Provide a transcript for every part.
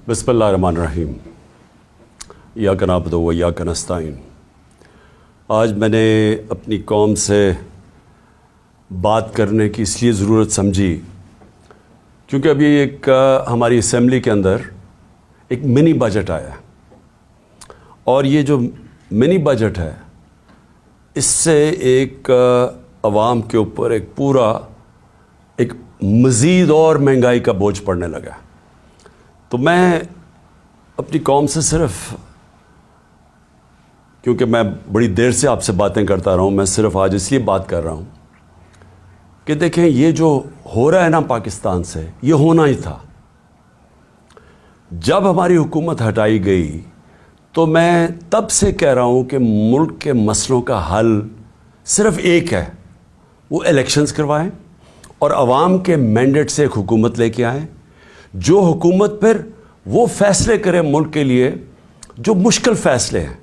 بسم اللہ الرحمن الرحیم ایاک نعبد و ایاک نستعین۔ آج میں نے اپنی قوم سے بات کرنے کی اس لیے ضرورت سمجھی کیونکہ ابھی ایک ہماری اسمبلی کے اندر ایک منی بجٹ آیا ہے، اور یہ جو منی بجٹ ہے اس سے ایک عوام کے اوپر ایک مزید اور مہنگائی کا بوجھ پڑنے لگا۔ تو میں اپنی قوم سے صرف، کیونکہ میں بڑی دیر سے آپ سے باتیں کرتا رہا ہوں، میں صرف آج اس لیے بات کر رہا ہوں کہ دیکھیں یہ جو ہو رہا ہے نا پاکستان سے، یہ ہونا ہی تھا۔ جب ہماری حکومت ہٹائی گئی تو میں تب سے کہہ رہا ہوں کہ ملک کے مسئلوں کا حل صرف ایک ہے، وہ الیکشنز کروائیں اور عوام کے مینڈیٹ سے ایک حکومت لے کے آئیں، جو حکومت پھر وہ فیصلے کرے ملک کے لیے جو مشکل فیصلے ہیں،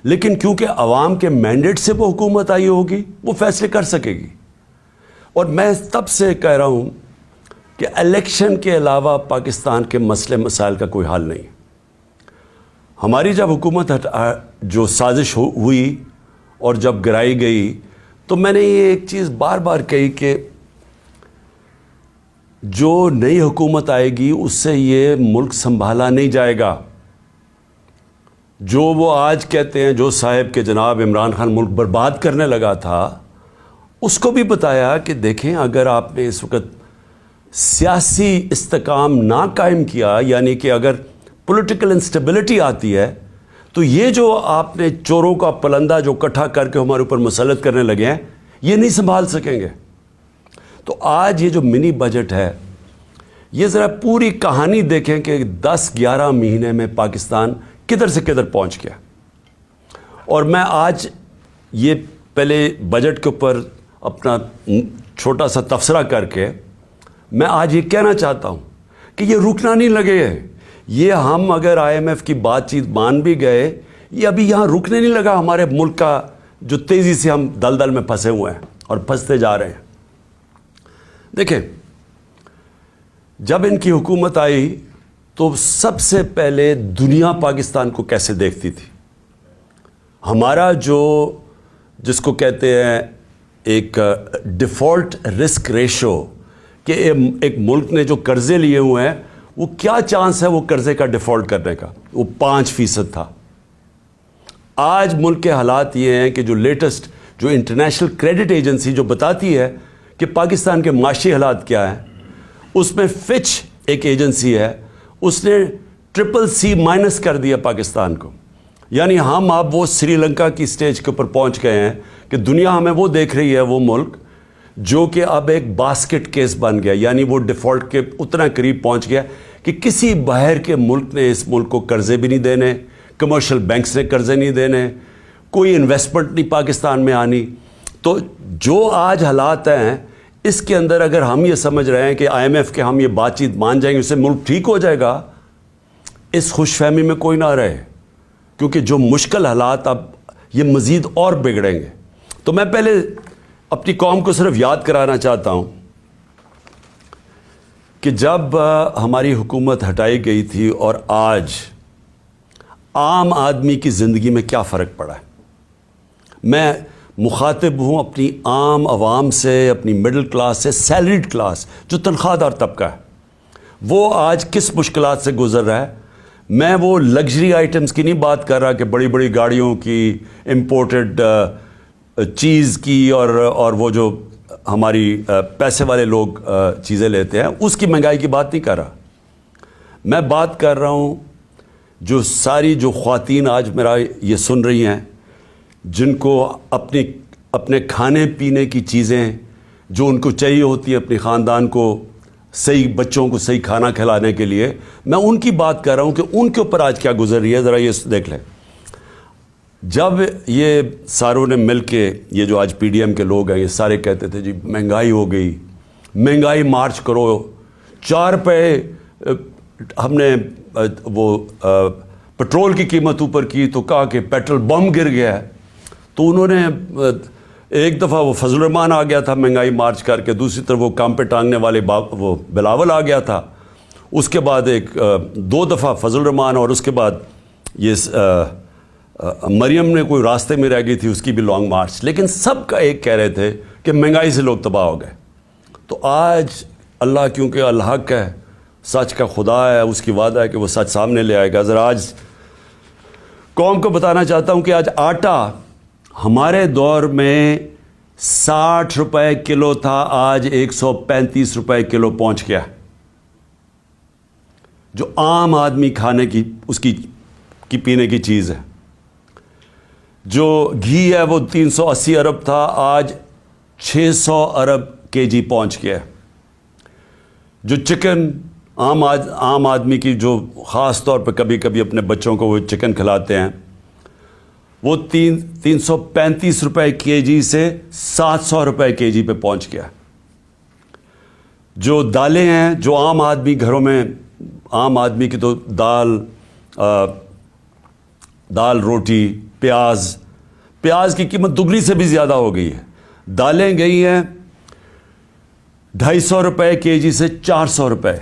لیکن کیونکہ عوام کے مینڈیٹ سے وہ حکومت آئی ہوگی وہ فیصلے کر سکے گی۔ اور میں تب سے کہہ رہا ہوں کہ الیکشن کے علاوہ پاکستان کے مسئلے مسائل کا کوئی حل نہیں۔ ہماری جب حکومت جو سازش ہوئی اور جب گرائی گئی تو میں نے یہ ایک چیز بار بار کہی کہ جو نئی حکومت آئے گی اس سے یہ ملک سنبھالا نہیں جائے گا۔ جو وہ آج کہتے ہیں، جو صاحب کے جناب عمران خان ملک برباد کرنے لگا تھا، اس کو بھی بتایا کہ دیکھیں اگر آپ نے اس وقت سیاسی استحکام نہ قائم کیا، یعنی کہ اگر پولیٹیکل انسٹیبلٹی آتی ہے تو یہ جو آپ نے چوروں کا پلندہ جو اکٹھا کر کے ہمارے اوپر مسلط کرنے لگے ہیں، یہ نہیں سنبھال سکیں گے۔ تو آج یہ جو منی بجٹ ہے، یہ ذرا پوری کہانی دیکھیں کہ 10-11 مہینے میں پاکستان کدھر سے کدھر پہنچ گیا۔ اور میں آج یہ پہلے بجٹ کے اوپر اپنا چھوٹا سا تبصرہ کر کے میں آج یہ کہنا چاہتا ہوں کہ یہ رکنا نہیں لگے ہے۔ یہ ہم اگر IMF کی بات چیت مان بھی گئے، یہ ابھی یہاں رکنے نہیں لگا ہمارے ملک کا جو تیزی سے ہم دلدل میں پھنسے ہوئے ہیں اور پھنستے جا رہے ہیں۔ دیکھیں، جب ان کی حکومت آئی تو سب سے پہلے دنیا پاکستان کو کیسے دیکھتی تھی؟ ہمارا جس کو کہتے ہیں ایک ڈیفالٹ رسک ریشو، کہ ایک ملک نے جو قرضے لیے ہوئے ہیں وہ کیا چانس ہے وہ قرضے کا ڈیفالٹ کرنے کا، وہ 5% تھا۔ آج ملک کے حالات یہ ہیں کہ جو لیٹسٹ جو انٹرنیشنل کریڈٹ ایجنسی جو بتاتی ہے کہ پاکستان کے معاشی حالات کیا ہیں، اس میں فچ ایک ایجنسی ہے، اس نے CCC- کر دیا پاکستان کو۔ یعنی ہم اب وہ سری لنکا کی سٹیج کے اوپر پہنچ گئے ہیں کہ دنیا ہمیں وہ دیکھ رہی ہے، وہ ملک جو کہ اب ایک باسکٹ کیس بن گیا، یعنی وہ ڈیفالٹ کے اتنا قریب پہنچ گیا کہ کسی باہر کے ملک نے اس ملک کو قرضے بھی نہیں دینے، کمرشل بینکس نے قرضے نہیں دینے، کوئی انویسٹمنٹ نہیں پاکستان میں آنی۔ تو جو آج حالات ہیں اس کے اندر اگر ہم یہ سمجھ رہے ہیں کہ IMF کے ہم یہ بات چیت مان جائیں گے، اس سے ملک ٹھیک ہو جائے گا، اس خوش فہمی میں کوئی نہ رہے، کیونکہ جو مشکل حالات اب یہ مزید اور بگڑیں گے۔ تو میں پہلے اپنی قوم کو صرف یاد کرانا چاہتا ہوں کہ جب ہماری حکومت ہٹائی گئی تھی اور آج عام آدمی کی زندگی میں کیا فرق پڑا ہے۔ میں مخاطب ہوں اپنی عام عوام سے، اپنی مڈل کلاس سے، سیلریڈ کلاس جو تنخواہ دار طبقہ ہے، وہ آج کس مشکلات سے گزر رہا ہے۔ میں وہ لگژری آئٹمز کی نہیں بات کر رہا کہ بڑی بڑی گاڑیوں کی، امپورٹڈ چیز کی، اور وہ جو ہماری پیسے والے لوگ چیزیں لیتے ہیں، اس کی مہنگائی کی بات نہیں کر رہا۔ میں بات کر رہا ہوں جو ساری جو خواتین آج میرا یہ سن رہی ہیں، جن کو اپنے کھانے پینے کی چیزیں جو ان کو چاہیے ہوتی ہے اپنے خاندان کو، صحیح بچوں کو صحیح کھانا کھلانے کے لیے، میں ان کی بات کر رہا ہوں کہ ان کے اوپر آج کیا گزر رہی ہے، ذرا یہ دیکھ لیں۔ جب یہ ساروں نے مل کے، یہ جو آج PDM کے لوگ ہیں، یہ سارے کہتے تھے جی مہنگائی ہو گئی، مہنگائی مارچ کرو، 4 روپے ہم نے وہ پٹرول کی قیمت اوپر کی تو کہا کہ پیٹرول بم گر گیا ہے۔ تو انہوں نے ایک دفعہ وہ فضل الرحمان آ گیا تھا مہنگائی مارچ کر کے، دوسری طرف وہ کام پہ ٹانگنے والے وہ بلاول آ گیا تھا۔ اس کے بعد ایک 2 دفعہ فضل الرحمان، اور اس کے بعد یہ مریم نے کوئی راستے میں رہ گئی تھی، اس کی بھی لانگ مارچ. لیکن سب کا ایک کہہ رہے تھے کہ مہنگائی سے لوگ تباہ ہو گئے. تو آج اللہ کیونکہ الحق ہے، سچ کا خدا ہے، اس کی وعدہ ہے کہ وہ سچ سامنے لے آئے گا. ذرا آج قوم کو بتانا چاہتا ہوں کہ آج آٹا ہمارے دور میں 60 روپے کلو تھا، آج 135 روپے کلو پہنچ گیا. جو عام آدمی کھانے کی اس کی پینے کی چیز ہے. جو گھی ہے وہ 380 ارب تھا، آج 600 ارب کے جی پہنچ گیا. جو چکن عام آدمی کی، جو خاص طور پہ کبھی کبھی اپنے بچوں کو وہ چکن کھلاتے ہیں، وہ 335 روپے کے جی سے 700 روپے کے جی پہ پہنچ گیا. جو دالیں ہیں، جو عام آدمی گھروں میں، عام آدمی کی تو دال روٹی، پیاز کی قیمت دگنی سے بھی زیادہ ہو گئی ہے. دالیں گئی ہیں 250 روپے کے جی سے 400 روپے.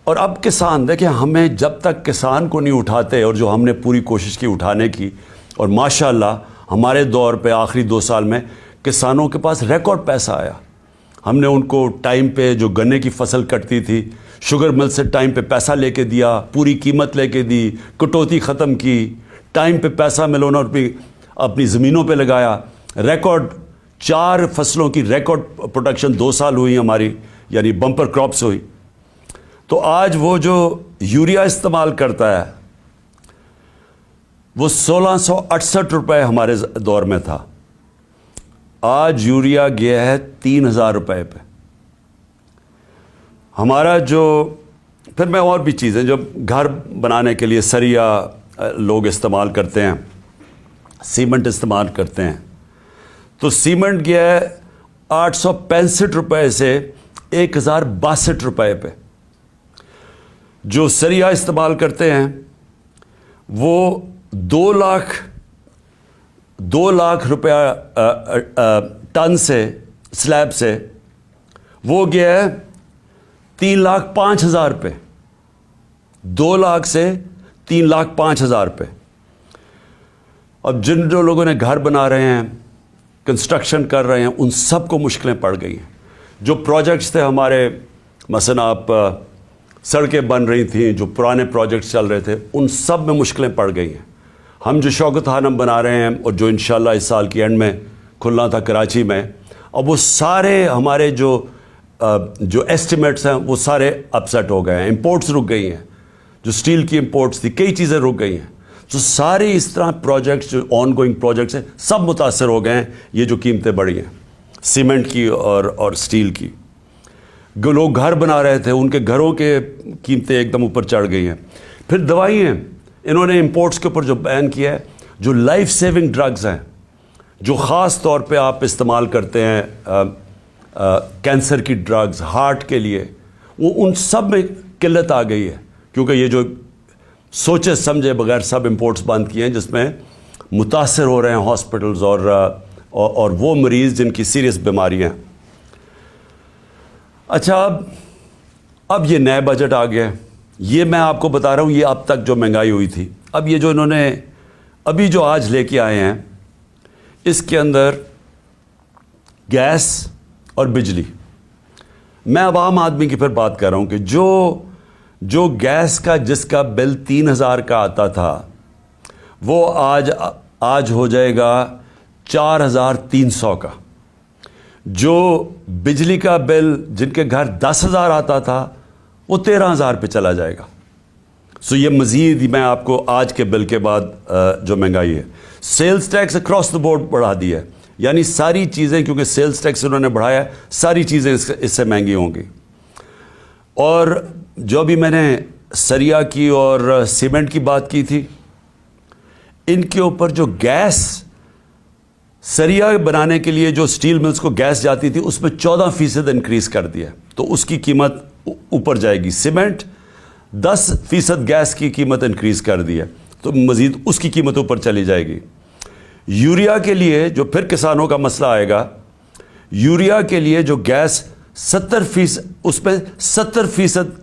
اور اب کسان، دیکھیں ہمیں جب تک کسان کو نہیں اٹھاتے، اور جو ہم نے پوری کوشش کی اٹھانے کی، اور ماشاءاللہ ہمارے دور پہ آخری 2 سال میں کسانوں کے پاس ریکارڈ پیسہ آیا. ہم نے ان کو ٹائم پہ جو گنے کی فصل کٹتی تھی، شوگر مل سے ٹائم پہ پیسہ لے کے دیا، پوری قیمت لے کے دی، کٹوتی ختم کی، ٹائم پہ پیسہ ملونا اور اپنی زمینوں پہ لگایا. ریکارڈ 4 فصلوں کی ریکارڈ پروڈکشن 2 سال ہوئی ہماری، یعنی بمپر کراپس ہوئی. تو آج وہ جو یوریا استعمال کرتا ہے وہ 1668 روپے ہمارے دور میں تھا، آج یوریا گیا ہے 3000 روپے پہ. ہمارا جو پھر میں اور بھی چیزیں جو گھر بنانے کے لیے سریا لوگ استعمال کرتے ہیں، سیمنٹ استعمال کرتے ہیں، تو سیمنٹ گیا ہے 865 روپے سے 1062 روپے پہ. جو سریا استعمال کرتے ہیں وہ 2 لاکھ روپیہ ٹن سے، سلیب سے، وہ گیا ہے 3,05,000 پہ. 2 لاکھ سے 3,05,000 پہ. اب جو لوگوں نے گھر بنا رہے ہیں، کنسٹرکشن کر رہے ہیں، ان سب کو مشکلیں پڑ گئی ہیں. جو پروجیکٹس تھے ہمارے، مثلا آپ سڑکیں بن رہی تھیں، جو پرانے پروجیکٹس چل رہے تھے، ان سب میں مشکلیں پڑ گئی ہیں. ہم جو شوکت خانم بنا رہے ہیں، اور جو انشاءاللہ اس سال کی اینڈ میں کھلنا تھا کراچی میں، اب وہ سارے ہمارے جو ایسٹیمیٹس ہیں وہ سارے اپسیٹ ہو گئے ہیں. امپورٹس رک گئی ہیں، جو سٹیل کی امپورٹس تھی، کئی چیزیں رک گئی ہیں. تو سارے اس طرح پروجیکٹس جو آن گوئنگ پروجیکٹس ہیں سب متاثر ہو گئے ہیں. یہ جو قیمتیں بڑھی ہیں سیمنٹ کی اور سٹیل کی. لوگ گھر بنا رہے تھے، ان کے گھروں کے قیمتیں ایک دم اوپر چڑھ گئی ہیں. پھر دوائیں، انہوں نے امپورٹس کے اوپر جو بین کیا ہے، جو لائف سیونگ ڈرگز ہیں، جو خاص طور پہ آپ استعمال کرتے ہیں، کینسر کی ڈرگز، ہارٹ کے لیے، وہ ان سب میں قلت آ گئی ہے. کیونکہ یہ جو سوچے سمجھے بغیر سب امپورٹس بند کیے ہیں، جس میں متاثر ہو رہے ہیں ہاسپٹلز اور وہ مریض جن کی سیریس بیماریاں ہیں. اچھا، اب یہ نئے بجٹ آ گیا. یہ میں آپ کو بتا رہا ہوں، یہ اب تک جو مہنگائی ہوئی تھی، اب یہ جو انہوں نے ابھی جو آج لے کے آئے ہیں، اس کے اندر گیس اور بجلی. میں اب عام آدمی کی پھر بات کر رہا ہوں کہ جو گیس کا جس کا بل 3,000 کا آتا تھا، وہ آج ہو جائے گا 4,300 کا. جو بجلی کا بل جن کے گھر 10,000 آتا تھا، وہ 13,000 پہ چلا جائے گا. سو یہ مزید میں آپ کو آج کے بل کے بعد جو مہنگائی ہے، sales tax across the board بڑھا دیا ہے. یعنی ساری چیزیں، کیونکہ سیلز ٹیکس انہوں نے بڑھایا ہے، ساری چیزیں اس سے مہنگی ہوں گی. اور جو بھی میں نے سریا کی اور سیمنٹ کی بات کی تھی، ان کے اوپر جو گیس، سریا بنانے کے لیے جو سٹیل ملز کو گیس جاتی تھی، اس میں 14% انکریز کر دیا، تو اس کی قیمت اوپر جائے گی. سیمنٹ 10% گیس کی قیمت انکریز کر دی ہے، تو مزید اس کی قیمت اوپر چلی جائے گی. یوریا کے لیے جو پھر کسانوں کا مسئلہ آئے گا، یوریا کے لیے جو گیس 70%، اس پہ 70%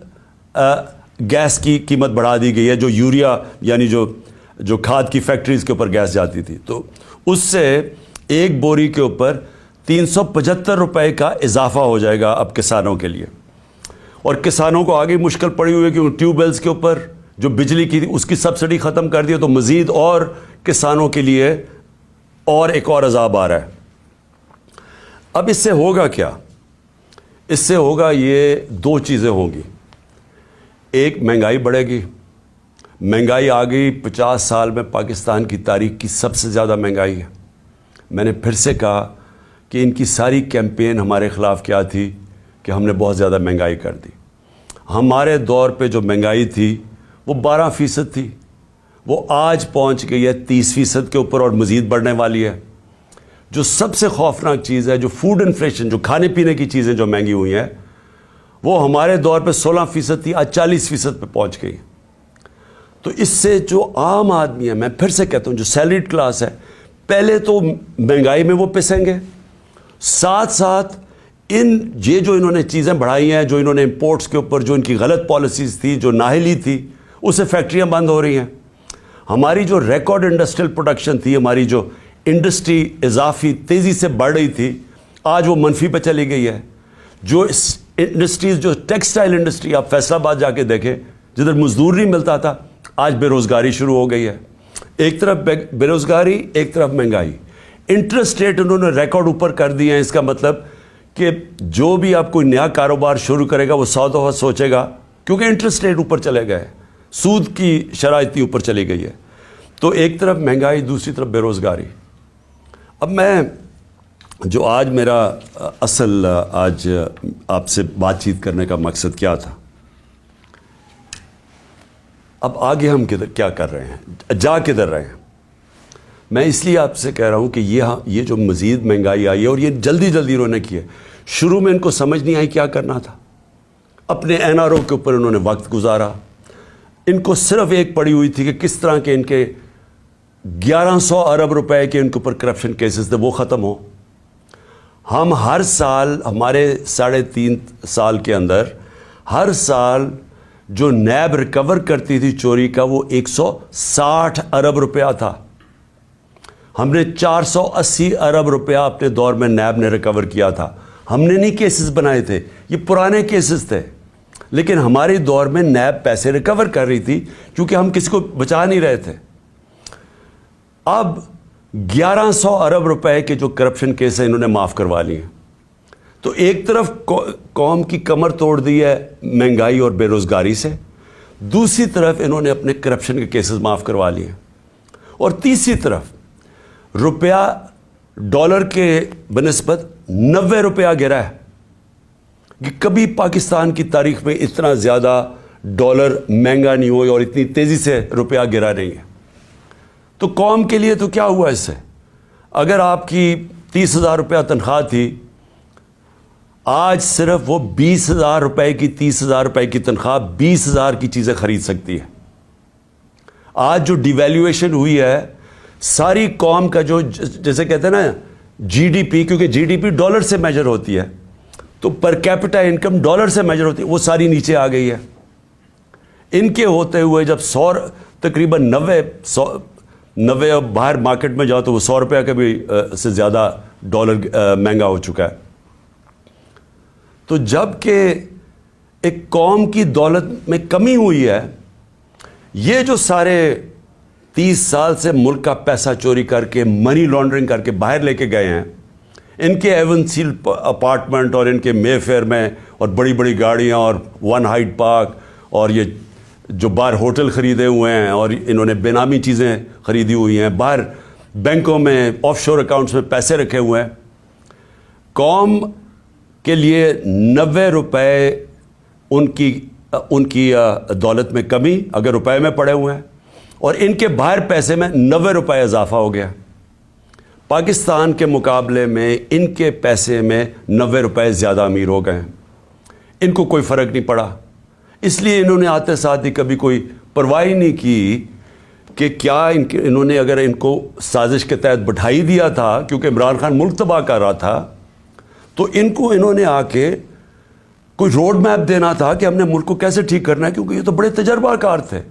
گیس کی قیمت بڑھا دی گئی ہے، جو یوریا یعنی جو کھاد کی فیکٹریز کے اوپر گیس جاتی تھی، تو اس سے ایک بوری کے اوپر 375 روپے کا اضافہ ہو جائے گا اب کسانوں کے لیے. اور کسانوں کو آگے مشکل پڑی ہوئی ہے کیونکہ ٹیوب ویلز کے اوپر جو بجلی کی تھی اس کی سبسڈی ختم کر دی ہے، تو مزید اور کسانوں کے لیے اور ایک اور عذاب آ رہا ہے. اب اس سے ہوگا کیا؟ اس سے ہوگا یہ دو چیزیں ہوں گی. ایک، مہنگائی بڑھے گی. مہنگائی آ گئی 50 سال میں پاکستان کی تاریخ کی سب سے زیادہ مہنگائی ہے. میں نے پھر سے کہا کہ ان کی ساری کیمپین ہمارے خلاف کیا تھی کہ ہم نے بہت زیادہ مہنگائی کر دی. ہمارے دور پہ جو مہنگائی تھی وہ 12% تھی، وہ آج پہنچ گئی ہے 30% کے اوپر اور مزید بڑھنے والی ہے. جو سب سے خوفناک چیز ہے، جو فوڈ انفلیشن، جو کھانے پینے کی چیزیں جو مہنگی ہوئی ہیں، وہ ہمارے دور پہ 16% تھی، آج 40% پہ پہنچ گئی. تو اس سے جو عام آدمی ہے، میں پھر سے کہتا ہوں جو سیلریڈ کلاس ہے، پہلے تو مہنگائی میں وہ پسیں گے، ساتھ ساتھ یہ جو انہوں نے چیزیں بڑھائی ہیں، جو انہوں نے امپورٹس کے اوپر جو ان کی غلط پالیسیز تھی، جو نااہلی تھی، اس سے فیکٹریاں بند ہو رہی ہیں. ہماری جو ریکارڈ انڈسٹریل پروڈکشن تھی، ہماری جو انڈسٹری اضافی تیزی سے بڑھ رہی تھی، آج وہ منفی پہ چلی گئی ہے. جو انڈسٹریز، جو ٹیکسٹائل انڈسٹری، آپ فیصل آباد جا کے دیکھیں، جدھر مزدور نہیں ملتا تھا، آج بے روزگاری شروع ہو گئی ہے. ایک طرف بے روزگاری، ایک طرف مہنگائی. انٹرسٹ ریٹ انہوں نے ریکارڈ اوپر کر دیے ہیں. اس کا مطلب کہ جو بھی آپ کوئی نیا کاروبار شروع کرے گا وہ 100 دفعہ سوچے گا، کیونکہ انٹرسٹ ریٹ اوپر چلے گئے، سود کی شرح اتنی اوپر چلی گئی ہے. تو ایک طرف مہنگائی، دوسری طرف بے روزگاری. اب میں جو آج میرا اصل آج آپ سے بات چیت کرنے کا مقصد کیا تھا، اب آگے ہم کیا کر رہے ہیں، جا کدھر رہے ہیں. میں اس لیے آپ سے کہہ رہا ہوں کہ یہ جو مزید مہنگائی آئی ہے، اور یہ جلدی انہوں نے کی ہے. شروع میں ان کو سمجھ نہیں آئی کیا کرنا تھا. اپنے NRO کے اوپر انہوں نے وقت گزارا. ان کو صرف ایک پڑی ہوئی تھی کہ کس طرح کے ان کے 1100 ارب روپے کے ان کے اوپر کرپشن کیسز تھے وہ ختم ہو. ہم ہر سال، ہمارے 3.5 سال کے اندر، ہر سال جو نیب ریکور کرتی تھی چوری کا، وہ 160 ارب روپیہ تھا. ہم نے 480 ارب روپیہ اپنے دور میں نیب نے ریکور کیا تھا. ہم نے نہیں کیسز بنائے تھے، یہ پرانے کیسز تھے، لیکن ہمارے دور میں نیب پیسے ریکور کر رہی تھی کیونکہ ہم کسی کو بچا نہیں رہے تھے. اب 1100 ارب روپے کے جو کرپشن کیس ہیں انہوں نے معاف کروا لیے. تو ایک طرف قوم کی کمر توڑ دی ہے مہنگائی اور بے روزگاری سے، دوسری طرف انہوں نے اپنے کرپشن کے کیسز معاف کروا لیے، اور تیسری طرف روپیہ ڈالر کے بنسبت 90 روپیہ گرا ہے. کہ کبھی پاکستان کی تاریخ میں اتنا زیادہ ڈالر مہنگا نہیں ہوئی اور اتنی تیزی سے روپیہ گرا نہیں ہے. تو قوم کے لیے تو کیا ہوا اس سے؟ اگر آپ کی 30,000 روپیہ تنخواہ تھی، آج صرف وہ 20,000 روپے کی 30,000 روپے کی تنخواہ 20,000 کی چیزیں خرید سکتی ہے. آج جو ڈی ویلیویشن ہوئی ہے، ساری قوم کا جو جیسے کہتے ہیں نا GDP، کیونکہ GDP ڈالر سے میجر ہوتی ہے، تو پر کیپٹا انکم ڈالر سے میجر ہوتی ہے، وہ ساری نیچے آ گئی ہے. ان کے ہوتے ہوئے جب تقریباً 90 باہر مارکیٹ میں جاؤ تو وہ 100 روپیہ کا بھی سے زیادہ ڈالر مہنگا ہو چکا ہے. تو جب کہ ایک قوم کی دولت میں کمی ہوئی ہے، یہ جو سارے 30 سال سے ملک کا پیسہ چوری کر کے، منی لانڈرنگ کر کے باہر لے کے گئے ہیں، ان کے ایونسیل اپارٹمنٹ اور ان کے مے فیئر میں، اور بڑی بڑی گاڑیاں، اور ون ہائیڈ پارک، اور یہ جو باہر ہوٹل خریدے ہوئے ہیں، اور انہوں نے بے نامی چیزیں خریدی ہوئی ہیں، باہر بینکوں میں آف شور اکاؤنٹس میں پیسے رکھے ہوئے ہیں. قوم کے لیے 90 روپے ان کی دولت میں کمی اگر روپے میں پڑے ہوئے ہیں، اور ان کے باہر پیسے میں 90 روپے اضافہ ہو گیا. پاکستان کے مقابلے میں ان کے پیسے میں 90 روپے زیادہ امیر ہو گئے ہیں. ان کو کوئی فرق نہیں پڑا، اس لیے انہوں نے آتے ساتھ ہی کبھی کوئی پرواہ نہیں کی کہ کیا انہوں نے اگر ان کو سازش کے تحت بٹھائی دیا تھا، کیونکہ عمران خان ملک تباہ کر رہا تھا، تو انہوں نے آ کے کوئی روڈ میپ دینا تھا کہ ہم نے ملک کو کیسے ٹھیک کرنا ہے, کیونکہ یہ تو بڑے تجربہ کار تھے.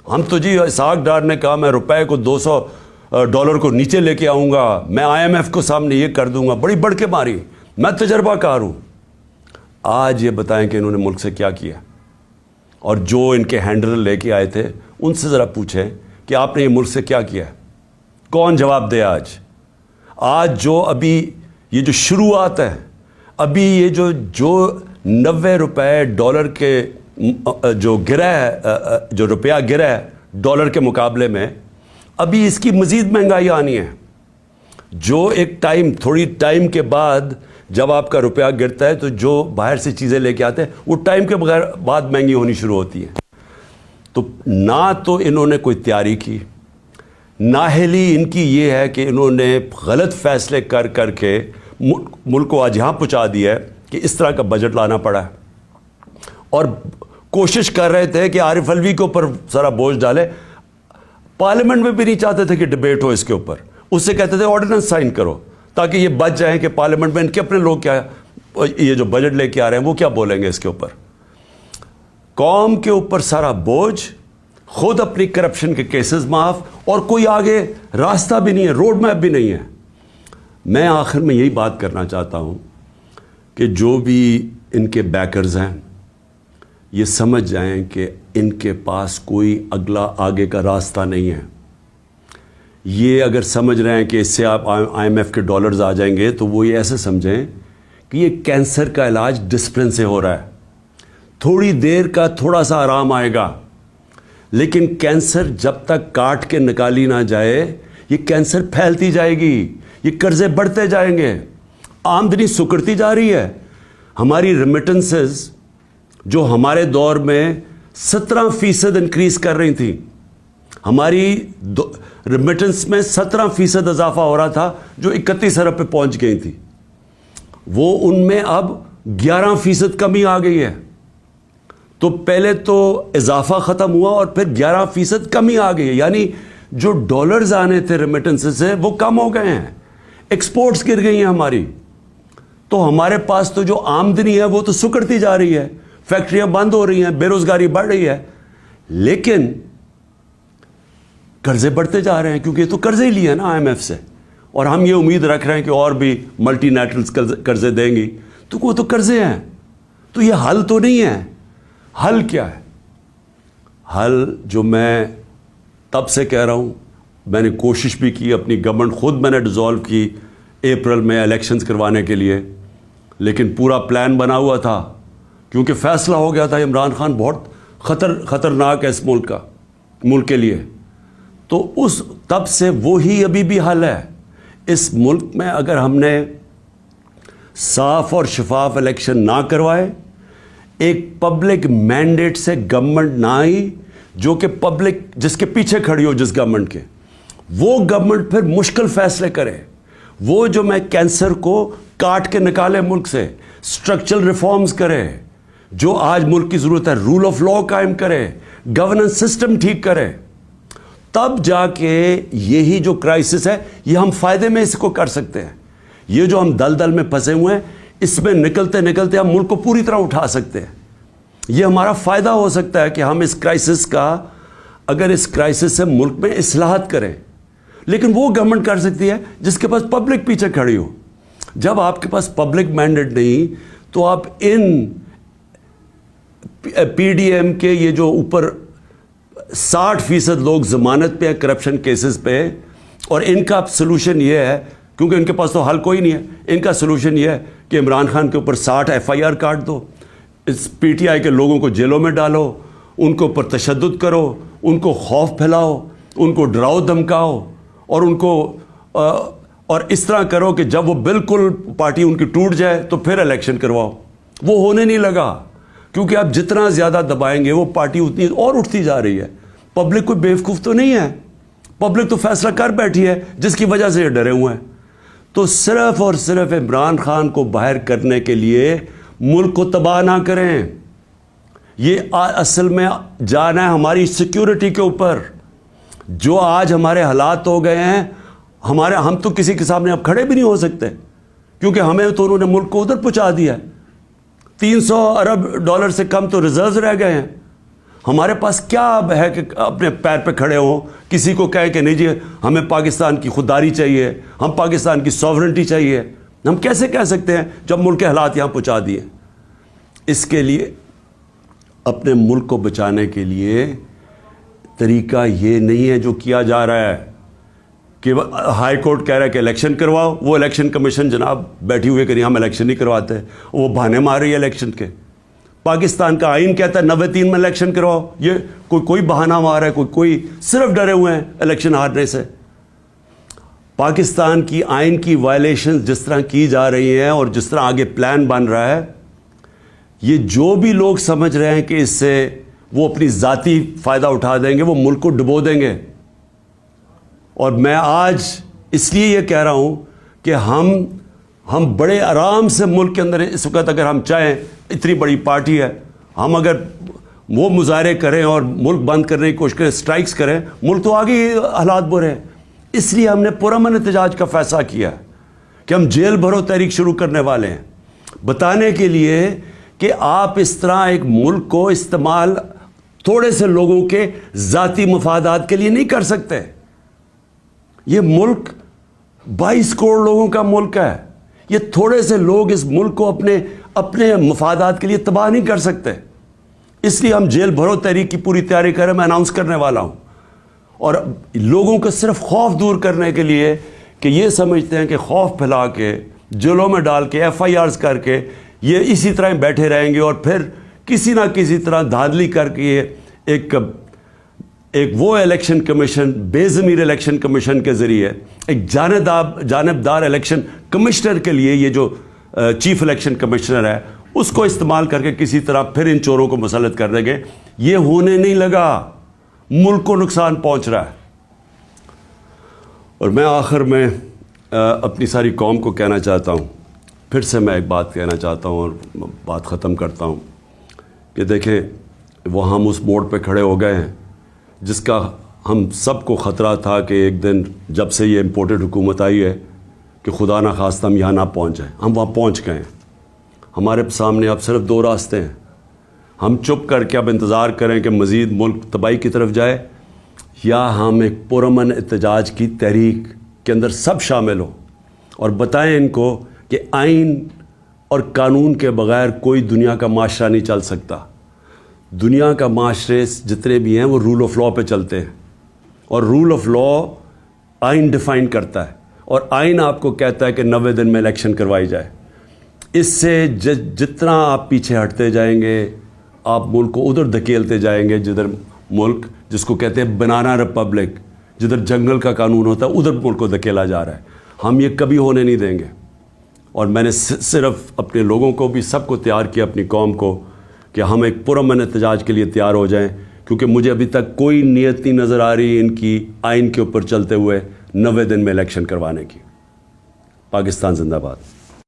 ہم تو جی اسحاق ڈار نے کہا میں روپے کو $200 کو نیچے لے کے آؤں گا, میں IMF کو سامنے یہ کر دوں گا, بڑی بڑھ کے ماری, میں تجربہ کار ہوں. آج یہ بتائیں کہ انہوں نے ملک سے کیا کیا, اور جو ان کے ہینڈلر لے کے آئے تھے ان سے ذرا پوچھیں کہ آپ نے یہ ملک سے کیا کیا ہے. کون جواب دے؟ آج جو ابھی یہ جو شروعات ہے, ابھی یہ جو $90 کے جو گرا ہے, جو روپیہ گرا ہے ڈالر کے مقابلے میں, ابھی اس کی مزید مہنگائی آنی ہے. جو ایک تھوڑی ٹائم کے بعد جب آپ کا روپیہ گرتا ہے تو جو باہر سے چیزیں لے کے آتے ہیں وہ ٹائم کے بعد مہنگی ہونی شروع ہوتی ہیں. تو نہ تو انہوں نے کوئی تیاری کی, نااہلی ان کی یہ ہے کہ انہوں نے غلط فیصلے کر کے ملک کو آج یہاں پہنچا دیا ہے کہ اس طرح کا بجٹ لانا پڑا ہے. اور کوشش کر رہے تھے کہ عارف علوی کے اوپر سارا بوجھ ڈالے. پارلیمنٹ میں بھی نہیں چاہتے تھے کہ ڈبیٹ ہو اس کے اوپر, اس سے کہتے تھے آرڈیننس سائن کرو تاکہ یہ بچ جائیں کہ پارلیمنٹ میں ان کے اپنے لوگ کیا یہ جو بجٹ لے کے آ رہے ہیں وہ کیا بولیں گے اس کے اوپر. قوم کے اوپر سارا بوجھ, خود اپنی کرپشن کے کیسز معاف, اور کوئی آگے راستہ بھی نہیں ہے, روڈ میپ بھی نہیں ہے. میں آخر میں یہی بات کرنا چاہتا ہوں کہ جو بھی ان کے بیکرز ہیں یہ سمجھ جائیں کہ ان کے پاس کوئی اگلا آگے کا راستہ نہیں ہے. یہ اگر سمجھ رہے ہیں کہ اس سے آپ IMF کے ڈالرز آ جائیں گے تو وہ یہ ایسے سمجھیں کہ یہ کینسر کا علاج ڈسپلن سے ہو رہا ہے, تھوڑی دیر کا تھوڑا سا آرام آئے گا, لیکن کینسر جب تک کاٹ کے نکالی نہ جائے یہ کینسر پھیلتی جائے گی, یہ قرضے بڑھتے جائیں گے, آمدنی سکڑتی جا رہی ہے. ہماری ریمیٹنسز جو ہمارے دور میں 17% انکریز کر رہی تھیں, ہماری ریمیٹنس میں 17% اضافہ ہو رہا تھا جو 31 ارب پہ پہنچ گئی تھی, وہ ان میں اب 11% کمی آ گئی ہے. تو پہلے تو اضافہ ختم ہوا اور پھر 11% کمی آ گئی ہے, یعنی جو ڈالرز آنے تھے ریمیٹنس سے وہ کم ہو گئے ہیں, ایکسپورٹس گر گئی ہیں ہماری. تو ہمارے پاس تو جو آمدنی ہے وہ تو سکڑتی جا رہی ہے, فیکٹریاں بند ہو رہی ہیں, بے روزگاری بڑھ رہی ہے, لیکن قرضے بڑھتے جا رہے ہیں کیونکہ یہ تو قرضے ہی لیے ہیں نا IMF سے, اور ہم یہ امید رکھ رہے ہیں کہ اور بھی ملٹی نیشنلز قرضے دیں گی, تو وہ تو قرضے ہیں. تو یہ حل تو نہیں ہے. حل کیا ہے؟ حل جو میں تب سے کہہ رہا ہوں, میں نے کوشش بھی کی, اپنی گورنمنٹ خود میں نے ڈیزالو کی اپریل میں الیکشنز کروانے کے لیے, لیکن پورا پلان بنا ہوا تھا کیونکہ فیصلہ ہو گیا تھا عمران خان بہت خطرناک ہے اس ملک کے لیے. تو تب سے وہی ابھی بھی حل ہے. اس ملک میں اگر ہم نے صاف اور شفاف الیکشن نہ کروائے, ایک پبلک مینڈیٹ سے گورنمنٹ نہ آئی جو کہ پبلک جس کے پیچھے کھڑی ہو جس گورنمنٹ کے, وہ گورنمنٹ پھر مشکل فیصلے کرے, وہ جو میں کینسر کو کاٹ کے نکالے ملک سے, اسٹرکچرل ریفارمز کرے, جو آج ملک کی ضرورت ہے, رول آف لا قائم کرے, گورننس سسٹم ٹھیک کرے, تب جا کے یہی جو کرائسس ہے یہ ہم فائدے میں اس کو کر سکتے ہیں. یہ جو ہم دلدل میں پھنسے ہوئے ہیں اس میں نکلتے نکلتے ہم ملک کو پوری طرح اٹھا سکتے ہیں. یہ ہمارا فائدہ ہو سکتا ہے کہ ہم اس کرائسس کا, اگر اس کرائسس سے ملک میں اصلاحات کریں, لیکن وہ گورنمنٹ کر سکتی ہے جس کے پاس پبلک پیچھے کھڑی ہو. جب آپ کے پاس پبلک مینڈیٹ نہیں تو آپ ان PDM کے یہ جو اوپر 60% لوگ ضمانت پہ ہیں کرپشن کیسز پہ, اور ان کا سلوشن یہ ہے, کیونکہ ان کے پاس تو حل کوئی نہیں ہے, ان کا سلوشن یہ ہے کہ عمران خان کے اوپر 60 FIR کاٹ دو, اس PTI کے لوگوں کو جیلوں میں ڈالو, ان کے اوپر تشدد کرو, ان کو خوف پھیلاؤ, ان کو ڈراؤ دھمکاؤ, اور ان کو اور اس طرح کرو کہ جب وہ بالکل پارٹی ان کی ٹوٹ جائے تو پھر الیکشن کرواؤ. وہ ہونے نہیں لگا, کیونکہ آپ جتنا زیادہ دبائیں گے وہ پارٹی اتنی اور اٹھتی جا رہی ہے. پبلک کوئی بیوقوف تو نہیں ہے, پبلک تو فیصلہ کر بیٹھی ہے جس کی وجہ سے یہ ڈرے ہوئے ہیں. تو صرف اور صرف عمران خان کو باہر کرنے کے لیے ملک کو تباہ نہ کریں. یہ اصل میں جانا ہے ہماری سیکیورٹی کے اوپر. جو آج ہمارے حالات ہو گئے ہیں, ہم تو کسی کے سامنے اب کھڑے بھی نہیں ہو سکتے, کیونکہ ہمیں تو انہوں نے ملک کو ادھر پہنچا دیا ہے. $300 ارب سے کم تو ریزروز رہ گئے ہیں. ہمارے پاس کیا اب ہے کہ اپنے پیر پہ کھڑے ہوں, کسی کو کہیں کہ نہیں جی ہمیں پاکستان کی خودداری چاہیے, ہم پاکستان کی سوورنٹی چاہیے. ہم کیسے کہہ سکتے ہیں جب ملک کے حالات یہاں پہنچا دیے؟ اس کے لیے اپنے ملک کو بچانے کے لیے طریقہ یہ نہیں ہے جو کیا جا رہا ہے کہ ہائی کورٹ کہہ رہا ہے کہ الیکشن کرواؤ. وہ الیکشن کمیشن جناب بیٹھی ہوئے کہ نہیں ہم الیکشن نہیں کرواتے, وہ بہانے مار رہی ہے الیکشن کے. پاکستان کا آئین کہتا ہے 93 میں الیکشن کرواؤ. یہ کوئی بہانہ مار رہا ہے, کوئی صرف ڈرے ہوئے ہیں الیکشن ہارنے سے. پاکستان کی آئین کی وائلیشن جس طرح کی جا رہی ہیں اور جس طرح آگے پلان بن رہا ہے, یہ جو بھی لوگ سمجھ رہے ہیں کہ اس سے وہ اپنی ذاتی فائدہ اٹھا دیں گے, وہ ملک کو ڈبو دیں گے. اور میں آج اس لیے یہ کہہ رہا ہوں کہ ہم بڑے آرام سے ملک کے اندر اس وقت اگر ہم چاہیں, اتنی بڑی پارٹی ہے, ہم اگر وہ مظاہرے کریں اور ملک بند کرنے کی کوشش کریں, اسٹرائکس کریں, ملک تو آگے ہی حالات برے ہیں. اس لیے ہم نے پرامن احتجاج کا فیصلہ کیا کہ ہم جیل بھرو تحریک شروع کرنے والے ہیں, بتانے کے لیے کہ آپ اس طرح ایک ملک کو استعمال تھوڑے سے لوگوں کے ذاتی مفادات کے لیے نہیں کر سکتے. یہ ملک 22 کروڑ لوگوں کا ملک ہے. یہ تھوڑے سے لوگ اس ملک کو اپنے مفادات کے لیے تباہ نہیں کر سکتے. اس لیے ہم جیل بھرو تحریک کی پوری تیاری کریں, میں اناؤنس کرنے والا ہوں. اور لوگوں کو صرف خوف دور کرنے کے لیے کہ یہ سمجھتے ہیں کہ خوف پھیلا کے جیلوں میں ڈال کے FIRs کر کے یہ اسی طرح بیٹھے رہیں گے, اور پھر کسی نہ کسی طرح دھاندلی کر کے ایک وہ الیکشن کمیشن, بے ضمیر الیکشن کمیشن کے ذریعے ایک جانبدار الیکشن کمشنر کے لیے یہ جو چیف الیکشن کمشنر ہے اس کو استعمال کر کے کسی طرح پھر ان چوروں کو مسلط کر دیں گے. یہ ہونے نہیں لگا, ملک کو نقصان پہنچ رہا ہے. اور میں آخر میں اپنی ساری قوم کو کہنا چاہتا ہوں, پھر سے میں ایک بات کہنا چاہتا ہوں اور بات ختم کرتا ہوں کہ دیکھیں وہ ہم اس موڑ پہ کھڑے ہو گئے ہیں جس کا ہم سب کو خطرہ تھا کہ ایک دن جب سے یہ امپورٹڈ حکومت آئی ہے کہ خدا نہ خواستہ ہم یہاں نہ پہنچ جائیں. ہم وہاں پہنچ گئے ہیں. ہمارے سامنے اب صرف 2 راستے ہیں. ہم چپ کر کے اب انتظار کریں کہ مزید ملک تباہی کی طرف جائے, یا ہم ایک پرامن احتجاج کی تحریک کے اندر سب شامل ہوں اور بتائیں ان کو کہ آئین اور قانون کے بغیر کوئی دنیا کا معاشرہ نہیں چل سکتا. دنیا کا معاشرے جتنے بھی ہیں وہ رول آف لا پہ چلتے ہیں, اور رول آف لا آئین ڈیفائن کرتا ہے, اور آئین آپ کو کہتا ہے کہ 90 دن میں الیکشن کروائی جائے. اس سے جتنا آپ پیچھے ہٹتے جائیں گے آپ ملک کو ادھر دھکیلتے جائیں گے, جدھر ملک جس کو کہتے ہیں بنانا ریپبلک, جدھر جنگل کا قانون ہوتا ہے ادھر ملک کو دھکیلا جا رہا ہے. ہم یہ کبھی ہونے نہیں دیں گے. اور میں نے صرف اپنے لوگوں کو بھی سب کو تیار کیا, اپنی قوم کو, کہ ہم ایک پرامن احتجاج کے لیے تیار ہو جائیں, کیونکہ مجھے ابھی تک کوئی نیت نہیں نظر آ رہی ان کی آئین کے اوپر چلتے ہوئے 90 دن میں الیکشن کروانے کی. پاکستان زندہ باد.